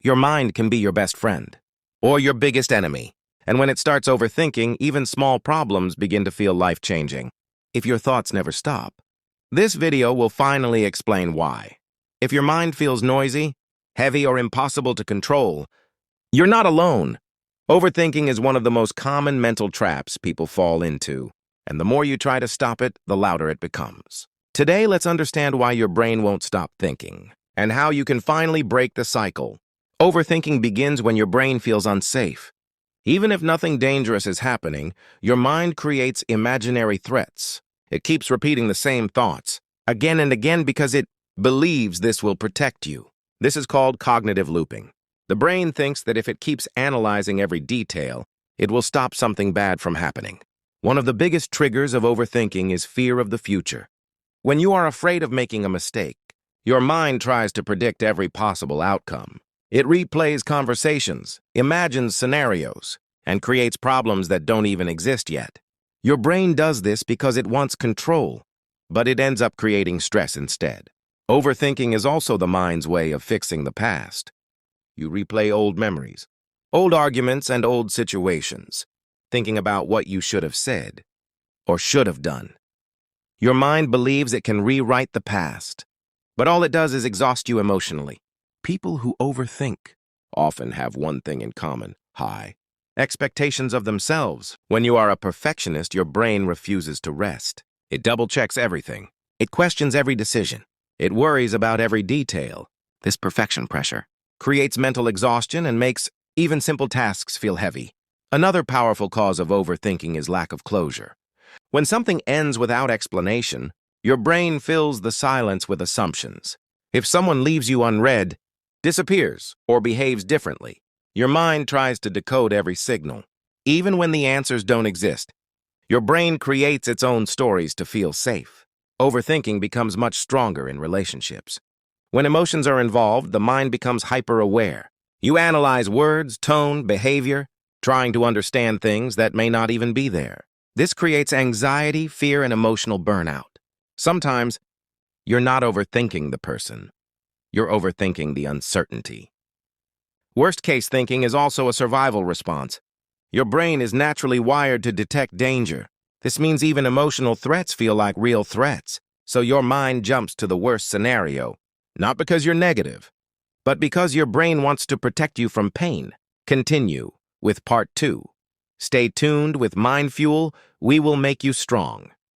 Your mind can be your best friend, or your biggest enemy. And when it starts overthinking, even small problems begin to feel life-changing, if your thoughts never stop. This video will finally explain why. If your mind feels noisy, heavy, or impossible to control, you're not alone. Overthinking is one of the most common mental traps people fall into, and the more you try to stop it, the louder it becomes. Today, let's understand why your brain won't stop thinking, and how you can finally break the cycle. Overthinking begins when your brain feels unsafe. Even if nothing dangerous is happening, your mind creates imaginary threats. It keeps repeating the same thoughts again and again because it believes this will protect you. This is called cognitive looping. The brain thinks that if it keeps analyzing every detail, it will stop something bad from happening. One of the biggest triggers of overthinking is fear of the future. When you are afraid of making a mistake, your mind tries to predict every possible outcome. It replays conversations, imagines scenarios, and creates problems that don't even exist yet. Your brain does this because it wants control, but it ends up creating stress instead. Overthinking is also the mind's way of fixing the past. You replay old memories, old arguments, and old situations, thinking about what you should have said or should have done. Your mind believes it can rewrite the past, but all it does is exhaust you emotionally. People who overthink often have one thing in common: high expectations of themselves. When you are a perfectionist, your brain refuses to rest. It double-checks everything. It questions every decision. It worries about every detail. This perfection pressure creates mental exhaustion and makes even simple tasks feel heavy. Another powerful cause of overthinking is lack of closure. When something ends without explanation, your brain fills the silence with assumptions. If someone leaves you unread, disappears, or behaves differently, your mind tries to decode every signal. Even when the answers don't exist, your brain creates its own stories to feel safe. Overthinking becomes much stronger in relationships. When emotions are involved, the mind becomes hyper-aware. You analyze words, tone, behavior, trying to understand things that may not even be there. This creates anxiety, fear, and emotional burnout. Sometimes, you're not overthinking the person. You're overthinking the uncertainty. Worst-case thinking is also a survival response. Your brain is naturally wired to detect danger. This means even emotional threats feel like real threats, so your mind jumps to the worst scenario, not because you're negative, but because your brain wants to protect you from pain. Continue with part 2. Stay tuned with MINDFUEL. We will make you strong.